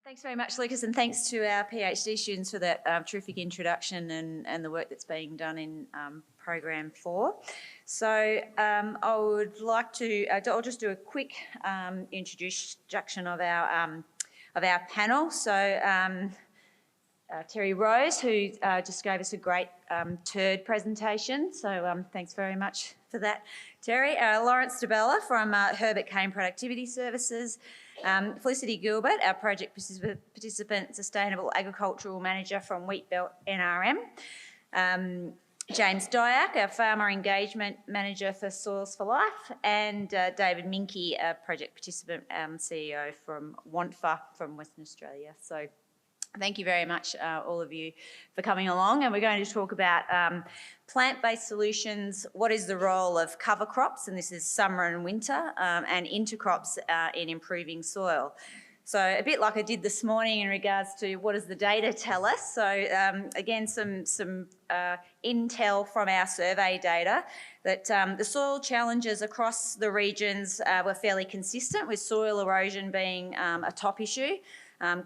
Thanks very much, Lucas, and thanks to our PhD students for that terrific introduction and the work that's being done in Program 4. So I would like to, I'll just do a quick introduction of our panel. So Terry Rose, who just gave us a great turd presentation, so thanks very much for that, Terry. Lawrence DeBella from Herbert Cane Productivity Services. Felicity Gilbert, our project participant, Sustainable Agricultural Manager from Wheatbelt NRM. James Diack, our Farmer Engagement Manager for Soils for Life, and David Minkey, a project participant CEO from WANTFA from Western Australia. So thank you very much, all of you, for coming along. And we're going to talk about plant-based solutions, what is the role of cover crops, and this is summer and winter, and intercrops in improving soil. So a bit like I did this morning in regards to what does the data tell us. So again, some intel from our survey data that the soil challenges across the regions were fairly consistent, with soil erosion being a top issue.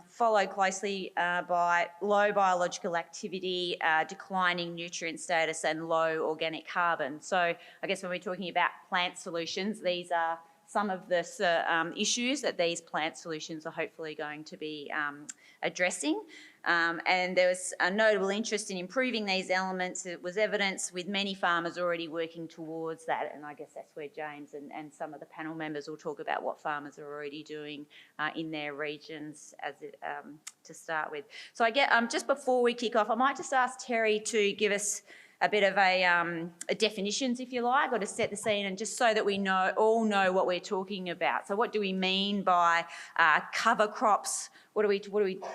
Followed closely by low biological activity, declining nutrient status and low organic carbon. So I guess when we're talking about plant solutions, these are some of the issues that these plant solutions are hopefully going to be addressing. And there was a notable interest in improving these elements. It was evidenced with many farmers already working towards that, and I guess that's where James and some of the panel members will talk about what farmers are already doing in their regions to start with. So I get just before we kick off, I might just ask Terry to give us a bit of a definitions, if you like, or to set the scene, and just so that we all know what we're talking about. So what do we mean by cover crops? What are we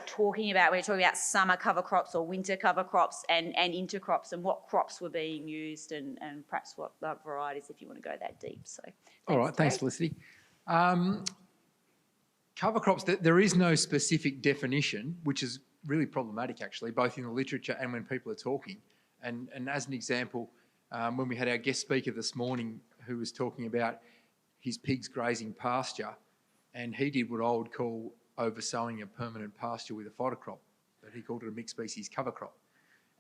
talking about? We're talking about summer cover crops or winter cover crops and intercrops, and what crops were being used, and perhaps what varieties, if you want to go that deep. So all right, thanks, Felicity. Cover crops, there is no specific definition, which is really problematic actually, both in the literature and when people are talking. And as an example, when we had our guest speaker this morning who was talking about his pigs grazing pasture, and he did what I would call oversowing a permanent pasture with a fodder crop, but he called it a mixed species cover crop.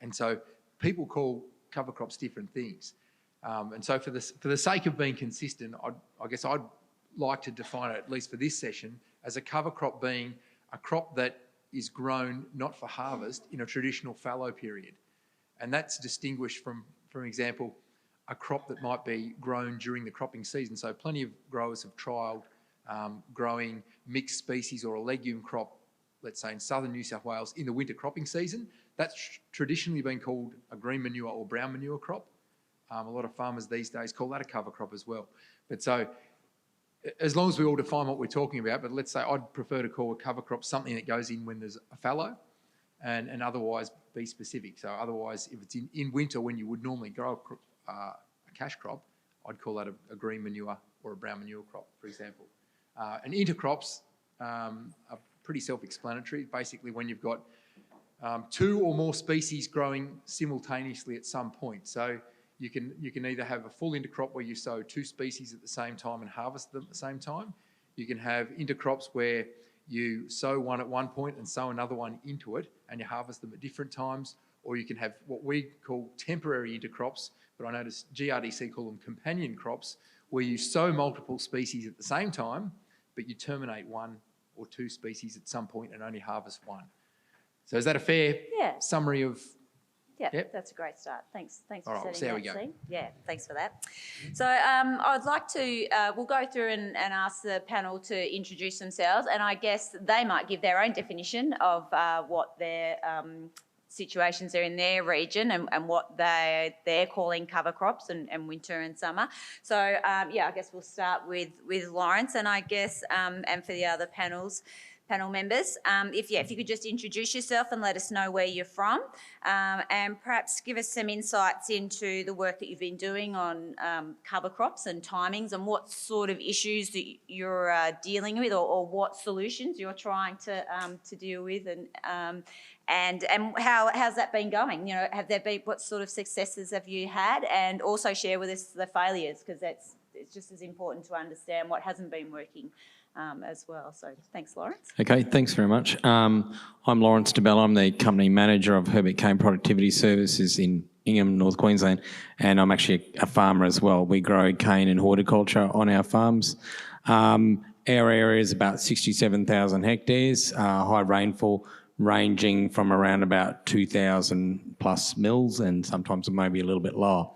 And so people call cover crops different things. And so for the sake of being consistent, I guess I'd like to define it, at least for this session, as a cover crop being a crop that is grown not for harvest in a traditional fallow period. And that's distinguished from, for example, a crop that might be grown during the cropping season. So plenty of growers have trialled growing mixed species or a legume crop, let's say in southern New South Wales, in the winter cropping season. That's traditionally been called a green manure or brown manure crop. A lot of farmers these days call that a cover crop as well. But so as long as we all define what we're talking about, but let's say I'd prefer to call a cover crop something that goes in when there's a fallow, and otherwise be specific. So otherwise, if it's in winter when you would normally grow a cash crop, I'd call that a green manure or a brown manure crop, for example. And intercrops are pretty self-explanatory. Basically, when you've got two or more species growing simultaneously at some point. So you can either have a full intercrop where you sow two species at the same time and harvest them at the same time. You can have intercrops where you sow one at one point and sow another one into it, and you harvest them at different times. Or you can have what we call temporary intercrops, but I notice GRDC call them companion crops, where you sow multiple species at the same time, but you terminate one or two species at some point and only harvest one. So is that a fair summary of? Yeah, yep. That's a great start. Thanks for setting that scene. Yeah, thanks for that. So I'd like to, we'll go through and ask the panel to introduce themselves, and I guess they might give their own definition of what their situations are in their region and what they're calling cover crops and winter and summer. So yeah, I guess we'll start with Lawrence, and I guess and for the other panel members, if you could just introduce yourself and let us know where you're from, and perhaps give us some insights into the work that you've been doing on cover crops and timings, and what sort of issues that you're dealing with, or what solutions you're trying to deal with, and how's that been going? You know, have there been, what sort of successes have you had, and also share with us the failures, because it's just as important to understand what hasn't been working as well. So thanks, Lawrence. Okay, thanks very much. I'm Lawrence DeBella. I'm the company manager of Herbert Cane Productivity Services in Ingham, North Queensland, and I'm actually a farmer as well. We grow cane and horticulture on our farms. Our area is about 67,000 hectares, high rainfall ranging from around about 2,000 plus mils, and sometimes maybe a little bit lower.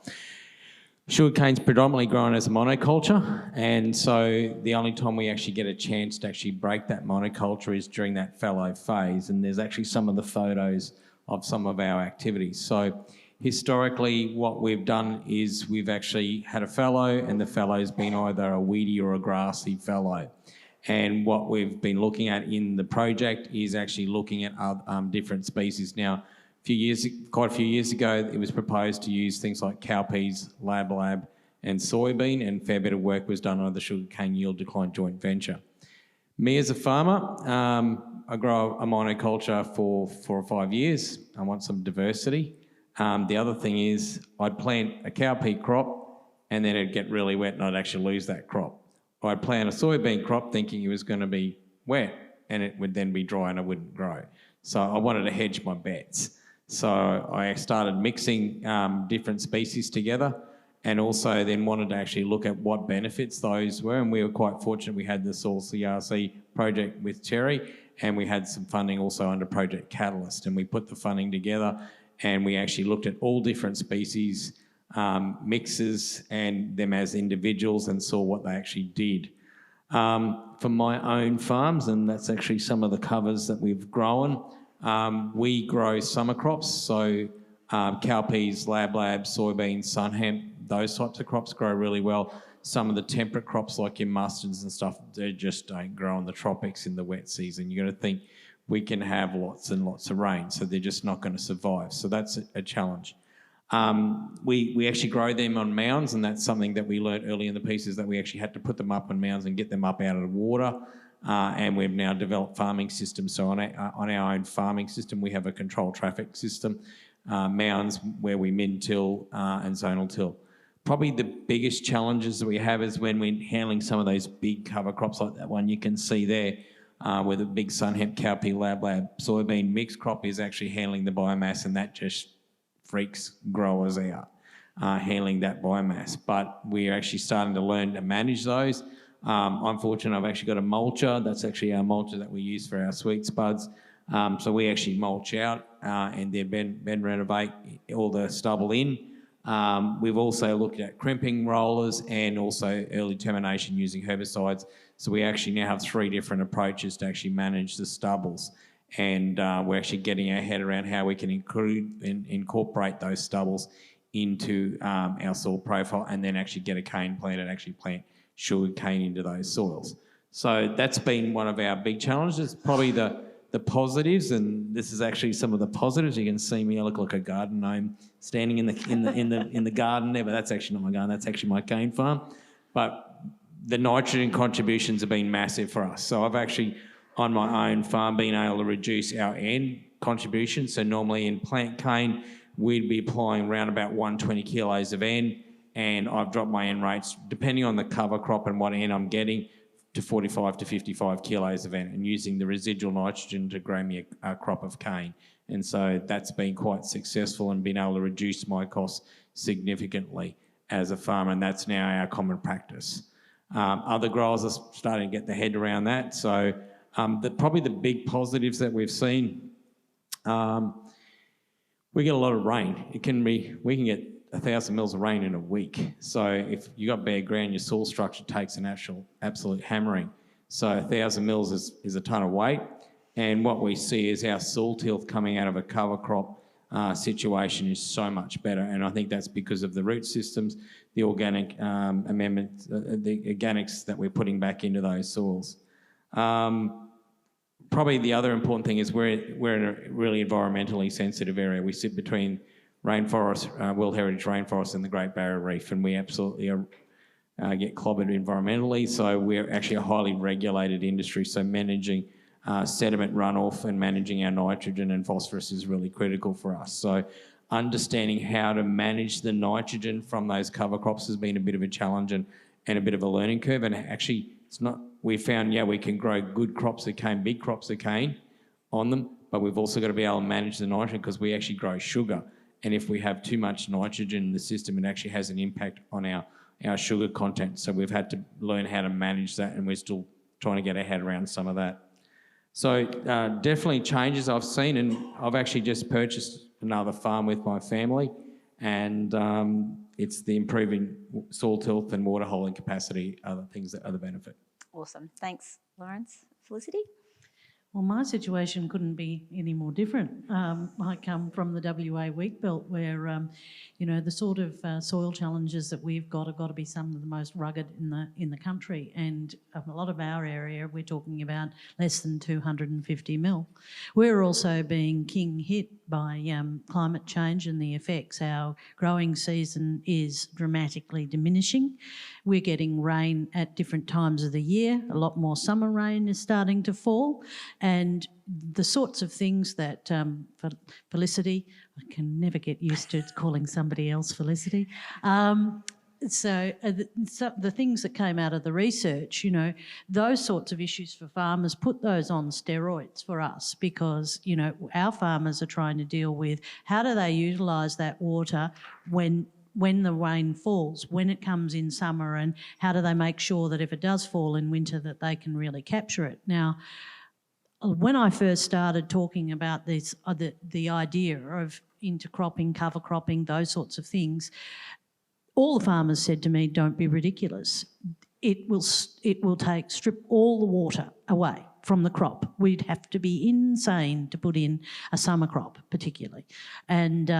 Sugarcane's predominantly grown as a monoculture, and so the only time we actually get a chance to actually break that monoculture is during that fallow phase, and there's actually some of the photos of some of our activities. So historically, what we've done is we've actually had a fallow, and the fallow's been either a weedy or a grassy fallow. And what we've been looking at in the project is actually looking at different species. Now, quite a few years ago, it was proposed to use things like cowpeas, lab, and soybean, and a fair bit of work was done on the sugarcane yield decline joint venture. Me as a farmer, I grow a monoculture for 4 or 5 years. I want some diversity. The other thing is I'd plant a cowpea crop and then it'd get really wet and I'd actually lose that crop. Or I'd plant a soybean crop thinking it was going to be wet and it would then be dry and I wouldn't grow. So I wanted to hedge my bets. So I started mixing different species together and also then wanted to actually look at what benefits those were. And we were quite fortunate. We had the Soil CRC project with Terry, and we had some funding also under Project Catalyst. And we put the funding together and we actually looked at all different species, mixes and them as individuals and saw what they actually did. For my own farms, and that's actually some of the covers that we've grown, we grow summer crops, so cowpeas, lab, soybeans, sun hemp, those types of crops grow really well. Some of the temperate crops like your mustards and stuff, they just don't grow in the tropics in the wet season. You've got to think we can have lots and lots of rain, so they're just not going to survive. So that's a challenge. We actually grow them on mounds, and that's something that we learnt early in the piece, is that we actually had to put them up on mounds and get them up out of the water. And we've now developed farming systems. So on our own farming system, we have a controlled traffic system, mounds where we min-till and zonal till. Probably the biggest challenges that we have is when we're handling some of those big cover crops like that one you can see there, where the big sun hemp, cowpea, lab, soybean mixed crop is actually handling the biomass, and that just freaks growers out, handling that biomass. But we're actually starting to learn to manage those. I'm fortunate I've actually got a mulcher. That's actually our mulcher that we use for our sweet spuds. So we actually mulch out and then bend renovate all the stubble in. We've also looked at crimping rollers and also early termination using herbicides. So we actually now have 3 different approaches to actually manage the stubbles. And we're actually getting our head around how we can incorporate those stubbles into our soil profile and then actually get a cane plant and actually plant sugar cane into those soils. So that's been one of our big challenges. Probably the positives, and this is actually some of the positives. You can see me, I look like a garden gnome standing in the garden there, but that's actually not my garden, that's actually my cane farm. But the nitrogen contributions have been massive for us. So I've actually, on my own farm, been able to reduce our N contribution. So normally in plant cane, we'd be applying around about 120 kilos of N, and I've dropped my N rates, depending on the cover crop and what N I'm getting, to 45 to 55 kilos of N, and using the residual nitrogen to grow me a crop of cane. And so that's been quite successful and been able to reduce my costs significantly as a farmer, and that's now our common practice. Other growers are starting to get their head around that. So probably the big positives that we've seen, we get a lot of rain. We can get 1,000 mils of rain in a week. So if you got bare ground, your soil structure takes an absolute hammering. So 1,000 mils is a ton of weight. And what we see is our soil tilth coming out of a cover crop situation is so much better. And I think that's because of the root systems, the organic amendments, the organics that we're putting back into those soils. Probably the other important thing is we're in a really environmentally sensitive area. We sit between rainforest, World Heritage Rainforest and the Great Barrier Reef, and we absolutely get clobbered environmentally. So we're actually a highly regulated industry, so managing sediment runoff and managing our nitrogen and phosphorus is really critical for us. So understanding how to manage the nitrogen from those cover crops has been a bit of a challenge, and and a bit of a learning curve. And actually, it's not. We found, we can grow good crops of cane, big crops of cane on them, but we've also got to be able to manage the nitrogen because we actually grow sugar. And if we have too much nitrogen in the system, it actually has an impact on our sugar content. So we've had to learn how to manage that, and we're still trying to get our head around some of that. So definitely changes I've seen, and I've actually just purchased another farm with my family, and it's the improving soil tilth and water holding capacity, other things that are the benefit. Awesome. Thanks, Lawrence. Felicity? Well, my situation couldn't be any more different. I come from the WA Wheatbelt where, the sort of soil challenges that we've got have got to be some of the most rugged in the country. And a lot of our area, we're talking about less than 250 mil. We're also being hit by climate change and the effects. Our growing season is dramatically diminishing. We're getting rain at different times of the year. A lot more summer rain is starting to fall. And the sorts of things that Felicity, I can never get used to calling somebody else Felicity. So the things that came out of the research, those sorts of issues for farmers, put those on steroids for us because, our farmers are trying to deal with how do they utilise that water when the rain falls, when it comes in summer, and how do they make sure that if it does fall in winter that they can really capture it. Now, when I first started talking about this, the idea of intercropping, cover cropping, those sorts of things, all the farmers said to me, don't be ridiculous. It will strip all the water away from the crop. We'd have to be insane to put in a summer crop particularly. And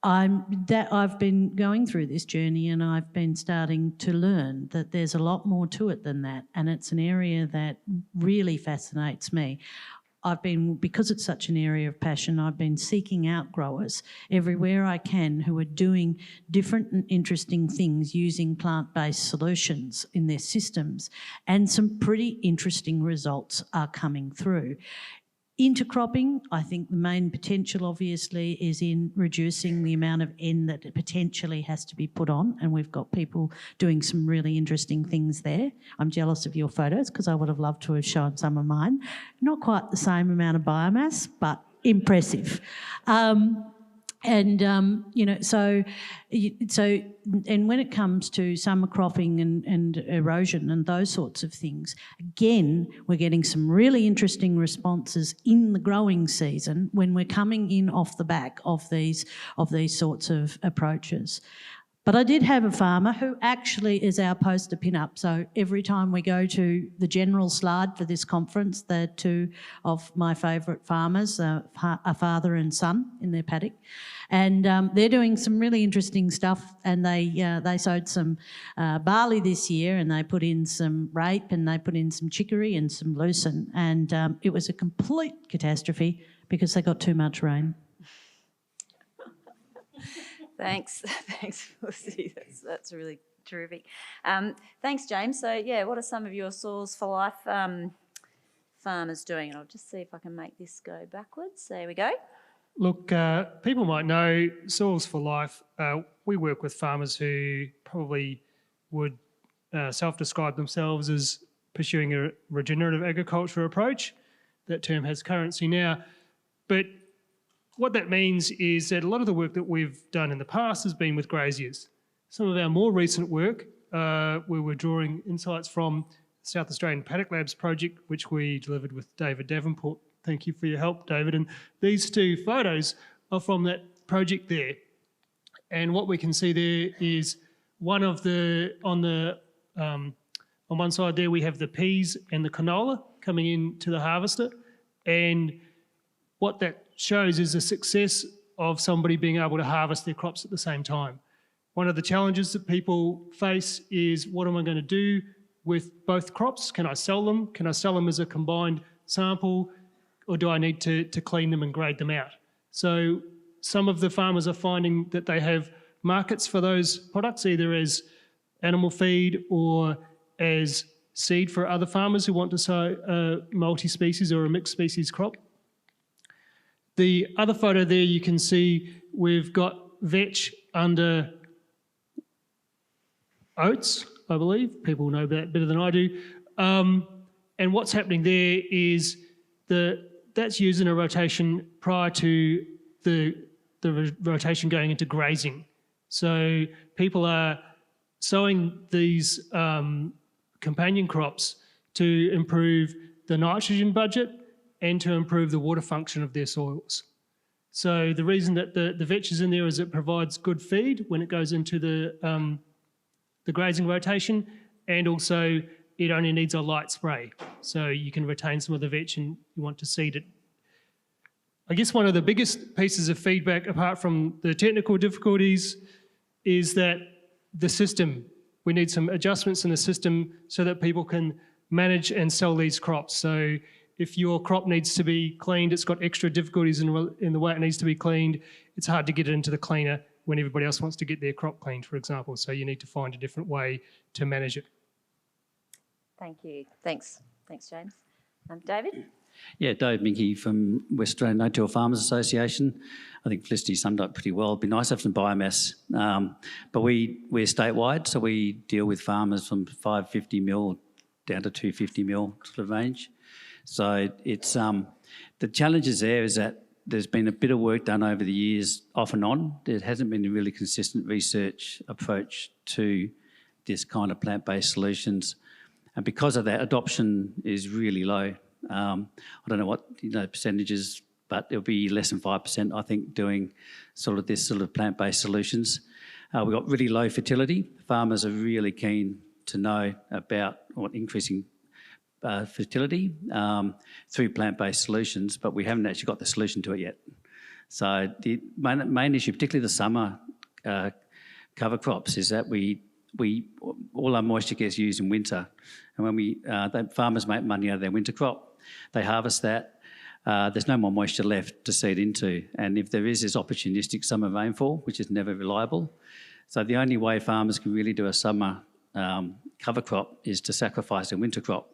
I've been going through this journey and I've been starting to learn that there's a lot more to it than that, and it's an area that really fascinates me. Because it's such an area of passion, I've been seeking out growers everywhere I can who are doing different and interesting things using plant-based solutions in their systems, and some pretty interesting results are coming through. Intercropping, I think the main potential obviously is in reducing the amount of N that potentially has to be put on, and we've got people doing some really interesting things there. I'm jealous of your photos because I would have loved to have shown some of mine. Not quite the same amount of biomass, but impressive. And when it comes to summer cropping and erosion and those sorts of things, again, we're getting some really interesting responses in the growing season when we're coming in off the back of these sorts of approaches. But I did have a farmer who actually is our poster pin-up. So every time we go to the general slide for this conference, they're two of my favourite farmers, a father and son in their paddock. And they're doing some really interesting stuff, and they sowed some barley this year, and they put in some rape, and they put in some chicory and some lucerne, and it was a complete catastrophe because they got too much rain. Thanks, Felicity. That's really terrific. Thanks, James. So, what are some of your Soils for Life farmers doing? And I'll just see if I can make this go backwards. There we go. Look, people might know Soils for Life. We work with farmers who probably would self-describe themselves as pursuing a regenerative agriculture approach. That term has currency now, but what that means is that a lot of the work that we've done in the past has been with graziers. Some of our more recent work, where we're drawing insights from South Australian Paddock Labs project, which we delivered with David Davenport. Thank you for your help, David. And these two photos are from that project there. And what we can see there is one of the, on one side there we have the peas and the canola coming into the harvester. And what that shows is the success of somebody being able to harvest their crops at the same time. One of the challenges that people face is, what am I going to do with both crops? Can I sell them? Can I sell them as a combined sample, or do I need to clean them and grade them out? So some of the farmers are finding that they have markets for those products, either as animal feed or as seed for other farmers who want to sow a multi-species or a mixed species crop. The other photo there, you can see we've got vetch under oats, I believe. People know that better than I do. And what's happening there is that's used in a rotation prior to the rotation going into grazing. So people are sowing these companion crops to improve the nitrogen budget and to improve the water function of their soils. So the reason that the vetch is in there is it provides good feed when it goes into the grazing rotation, and also it only needs a light spray. So you can retain some of the vetch and you want to seed it. I guess one of the biggest pieces of feedback, apart from the technical difficulties, is that the system, we need some adjustments in the system so that people can manage and sell these crops. So if your crop needs to be cleaned, it's got extra difficulties in the way it needs to be cleaned, it's hard to get it into the cleaner when everybody else wants to get their crop cleaned, for example. So you need to find a different way to manage it. Thank you. Thanks, James. David? Yeah, Dave Minkey from West Australian No-Till Farmers Association. I think Felicity summed up pretty well. It'd be nice to have some biomass, but we're statewide, so we deal with farmers from 550 mil down to 250 mil sort of range. So it's the challenges there is that there's been a bit of work done over the years off and on. There hasn't been a really consistent research approach to this kind of plant-based solutions. And because of that, adoption is really low. I don't know what percentages, but it'll be less than 5%, I think, doing this sort of plant-based solutions. We've got really low fertility. Farmers are really keen to know about increasing fertility through plant-based solutions, but we haven't actually got the solution to it yet. So the main issue, particularly the summer cover crops, is that all our moisture gets used in winter, and when farmers make money out of their winter crop, they harvest that. There's no more moisture left to seed into, and if there is opportunistic summer rainfall, which is never reliable. So the only way farmers can really do a summer cover crop is to sacrifice their winter crop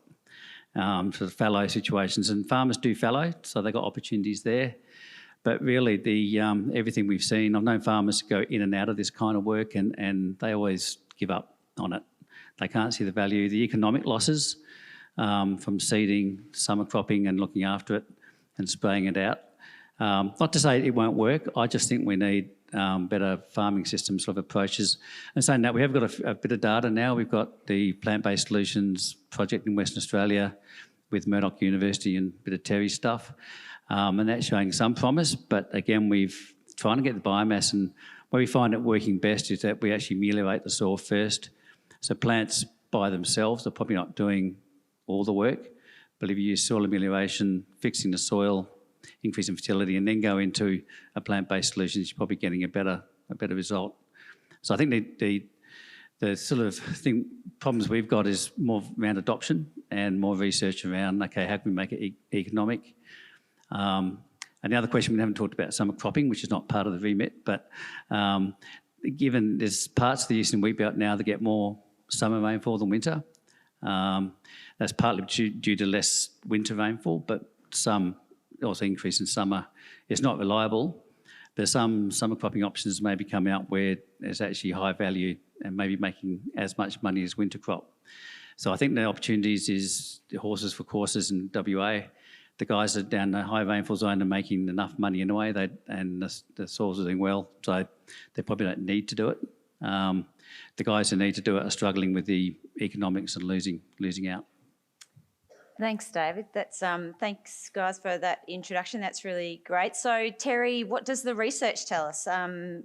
for the fallow situations, and farmers do fallow, so they've got opportunities there. But really, everything we've seen, I've known farmers go in and out of this kind of work, and they always give up on it. They can't see the value. The economic losses from seeding, summer cropping and looking after it and spraying it out. Not to say it won't work, I just think we need better farming systems sort of approaches. And saying that, we have got a bit of data now. We've got the Plant-Based Solutions project in Western Australia with Murdoch University and a bit of Terry stuff. And that's showing some promise, but again, we've trying to get the biomass, and where we find it working best is that we actually ameliorate the soil first. So plants by themselves are probably not doing all the work, but if you use soil amelioration, fixing the soil, increasing fertility, and then go into a plant-based solution, you're probably getting a better result. So I think the sort of problems we've got is more around adoption and more research around, okay, how can we make it economic? And the other question, we haven't talked about summer cropping, which is not part of the remit, but given there's parts of the eastern wheatbelt now that get more summer rainfall than winter, that's partly due to less winter rainfall, but some also increase in summer. It's not reliable. There's some summer cropping options maybe come out where there's actually high value and maybe making as much money as winter crop. So I think the opportunities is the horses for courses in WA. The guys that are down the high rainfall zone are making enough money in a way, and the soils are doing well, so they probably don't need to do it. The guys who need to do it are struggling with the economics and losing out. Thanks, David. Thanks, guys, for that introduction. That's really great. So, Terry, what does the research tell us?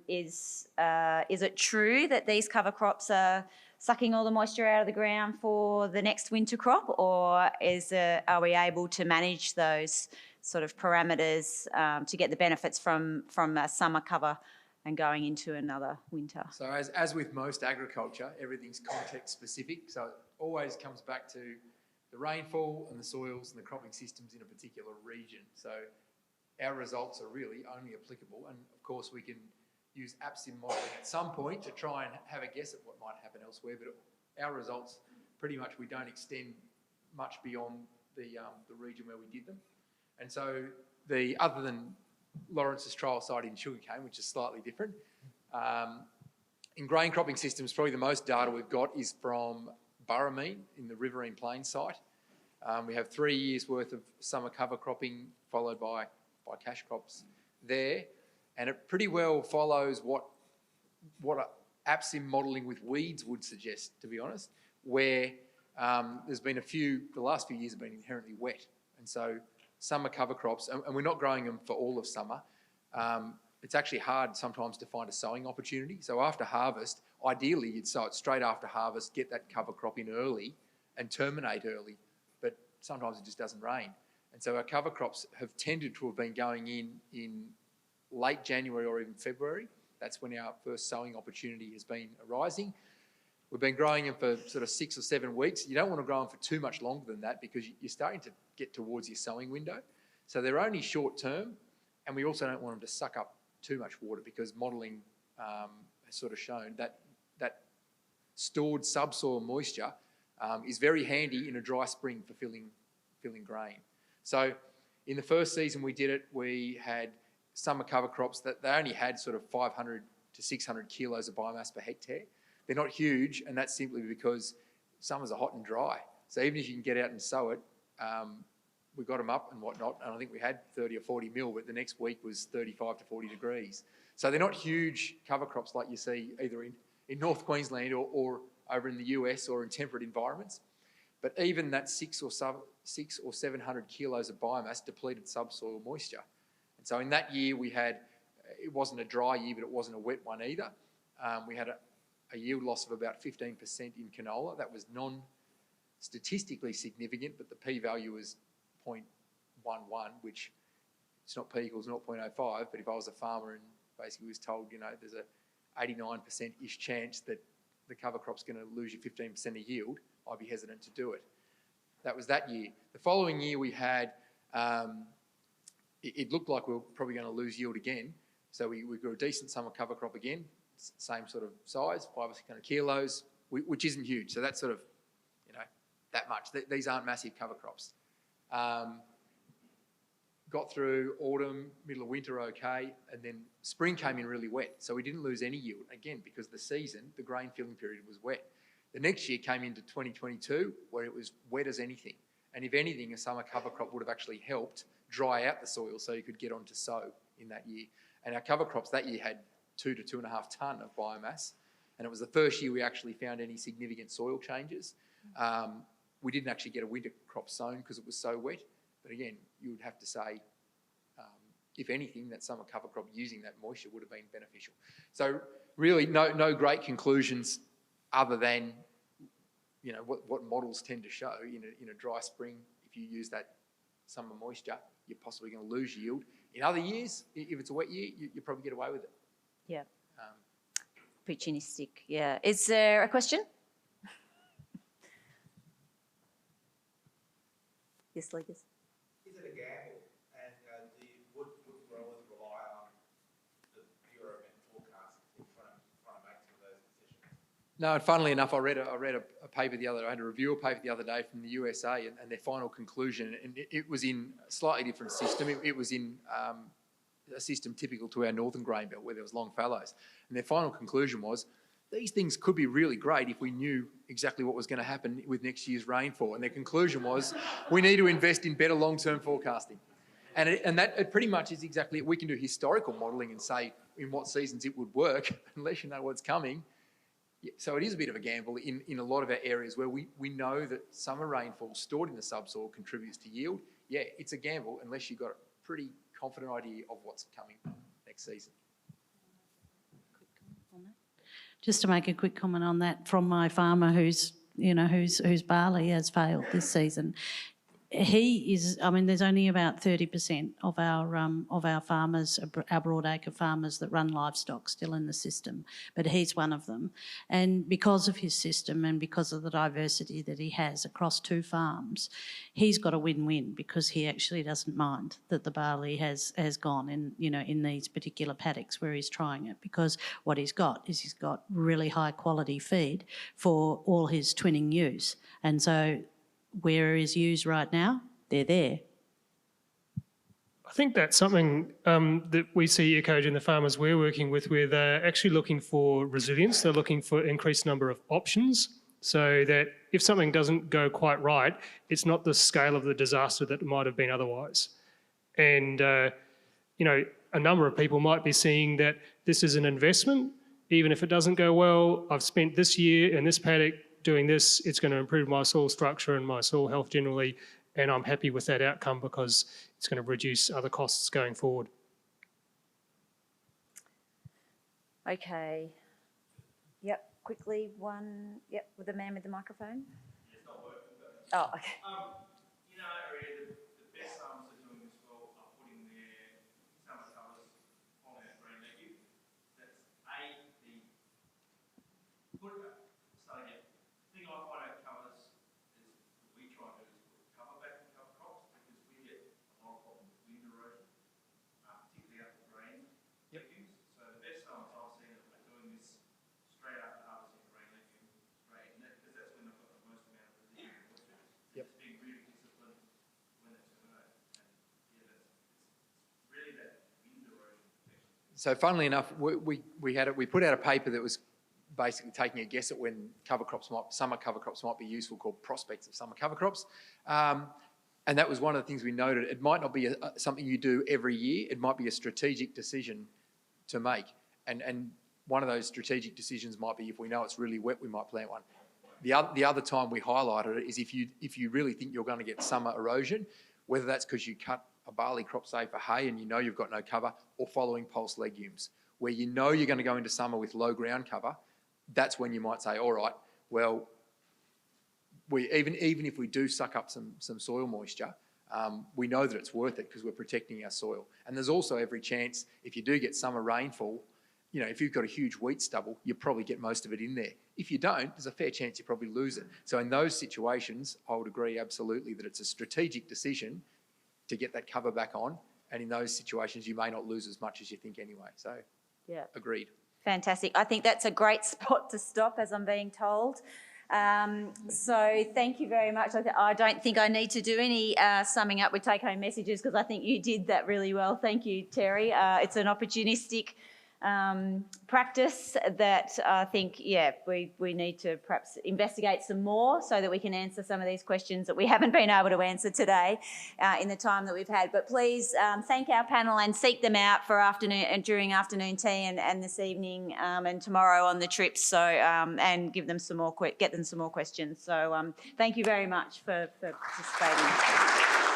Is it true that these cover crops are sucking all the moisture out of the ground for the next winter crop, or are we able to manage those sort of parameters to get the benefits from a summer cover and going into another winter? So as with most agriculture, everything's context specific. So it always comes back to the rainfall and the soils and the cropping systems in a particular region. So our results are really only applicable, and of course we can use APSIM modelling at some point to try and have a guess at what might happen elsewhere, but our results pretty much, we don't extend much beyond the region where we did them. And so other than Lawrence's trial site in sugarcane, which is slightly different, in grain cropping systems, probably the most data we've got is from Burramean in the Riverine Plains site. We have 3 years worth of summer cover cropping followed by cash crops there. And it pretty well follows what APSIM modelling with weeds would suggest, to be honest, where there's been the last few years have been inherently wet. And so summer cover crops, and we're not growing them for all of summer, it's actually hard sometimes to find a sowing opportunity. So after harvest, ideally you'd sow it straight after harvest, get that cover crop in early and terminate early, but sometimes it just doesn't rain. And so our cover crops have tended to have been going in late January or even February. That's when our first sowing opportunity has been arising. We've been growing them for sort of 6 or 7 weeks. You don't want to grow them for too much longer than that because you're starting to get towards your sowing window. So they're only short term, and we also don't want them to suck up too much water because modelling has sort of shown that stored subsoil moisture is very handy in a dry spring for filling grain. So in the first season we did it, we had summer cover crops that they only had sort of 500 to 600 kilos of biomass per hectare. They're not huge, and that's simply because summers are hot and dry. So even if you can get out and sow it, we got them up and whatnot, and I think we had 30 or 40 mil, but the next week was 35 to 40 degrees. So they're not huge cover crops like you see either in North Queensland or over in the US or in temperate environments. But even that 600 or 700 kilos of biomass depleted subsoil moisture. And so in that year we had, it wasn't a dry year, but it wasn't a wet one either. We had a yield loss of about 15% in canola. That was non-statistically significant, but the p-value was 0.11, which it's not p equals 0.05, but if I was a farmer and basically was told, you know, there's a 89%-ish chance that the cover crop's going to lose you 15% of yield, I'd be hesitant to do it. That was that year. The following year we had, it looked like we were probably going to lose yield again, so we grew a decent summer cover crop again, same sort of size, 500 or 600 kilos, which isn't huge, so that's sort of, you know, that much. These aren't massive cover crops. Got through autumn, middle of winter okay, and then spring came in really wet, so we didn't lose any yield, again, because the season, the grain filling period was wet. The next year came into 2022 where it was wet as anything, and if anything, a summer cover crop would have actually helped dry out the soil so you could get on to sow in that year. And our cover crops that year had 2 to 2.5 tonne of biomass, and it was the first year we actually found any significant soil changes. We didn't actually get a winter crop sown because it was so wet, but again, you would have to say, if anything, that summer cover crop using that moisture would have been beneficial. So really no great conclusions other than, you know, what models tend to show in a dry spring. If you use that summer moisture, you're possibly going to lose yield. In other years, if it's a wet year, you probably get away with it. Yeah. Opportunistic, yeah. Is there a question? Yes, Lucas. Is it a gamble, and would growers rely on the Bureau of forecast in trying to make some of those decisions? No, and funnily enough, I read a paper the other day, I had a reviewer paper the other day from the USA, and their final conclusion, and it was in a slightly different system. It was in a system typical to our northern grain belt where there was long fallows. And their final conclusion was, these things could be really great if we knew exactly what was going to happen with next year's rainfall. And their conclusion was, we need to invest in better long-term forecasting. And that pretty much is exactly it. We can do historical modelling and say in what seasons it would work, unless you know what's coming. So it is a bit of a gamble in a lot of our areas where we know that summer rainfall stored in the subsoil contributes to yield. Yeah, it's a gamble unless you've got a pretty confident idea of what's coming next season. Just to make a quick comment on that, from my farmer whose barley has failed this season. There's only about 30% of our farmers, our broadacre farmers that run livestock still in the system, but he's one of them. And because of his system and because of the diversity that he has across 2 farms, he's got a win-win because he actually doesn't mind that the barley has gone in these particular paddocks where he's trying it, because what he's got really high quality feed for all his twinning ewes. And so where is ewes right now? They're there. I think that's something that we see echoed in the farmers we're working with, where they're actually looking for resilience. They're looking for increased number of options, so that if something doesn't go quite right, it's not the scale of the disaster that it might have been otherwise. And, you know, a number of people might be seeing that this is an investment. Even if it doesn't go well, I've spent this year in this paddock doing this, it's going to improve my soil structure and my soil health generally, and I'm happy with that outcome because it's going to reduce other costs going forward. Okay. Yep, quickly one. Yep, with the man with the microphone. It's not working, but Oh, okay. in our area, the best farmers are doing this well are putting their summer covers on our green legume. That's starting at the thing I find out covers is what we try and do is put cover back in cover crops because we get a lot of problem with wind erosion, particularly up the grain legumes. So the best farmers I've seen are doing this straight after harvesting grain legume, straight, and because that's when they've got the most amount of residual moisture. Yep. It's being really disciplined when it's emerged. And yeah, it's really that wind erosion protection. So funnily enough, we put out a paper that was basically taking a guess at when summer cover crops might be useful, called Prospects of Summer Cover Crops. And that was one of the things we noted. It might not be something you do every year. It might be a strategic decision to make. And one of those strategic decisions might be if we know it's really wet, we might plant one. The other time we highlighted it is if you really think you're going to get summer erosion, whether that's because you cut a barley crop, say, for hay and you know you've got no cover, or following pulse legumes, where you know you're going to go into summer with low ground cover, that's when you might say, all right, well, even if we do suck up some soil moisture, we know that it's worth it because we're protecting our soil. And there's also every chance, if you do get summer rainfall, you know, if you've got a huge wheat stubble, you probably get most of it in there. If you don't, there's a fair chance you probably lose it. So in those situations, I would agree absolutely that it's a strategic decision to get that cover back on. And in those situations, you may not lose as much as you think anyway. So, Yeah. agreed. Fantastic. I think that's a great spot to stop, as I'm being told. So thank you very much. I don't think I need to do any summing up with take-home messages because I think you did that really well. Thank you, Terry. It's an opportunistic practice that I think, yeah, we need to perhaps investigate some more so that we can answer some of these questions that we haven't been able to answer today in the time that we've had. But please thank our panel and seek them out for afternoon and during afternoon tea and this evening and tomorrow on the trips. So and give them some more, get them some more questions. So thank you very much for participating.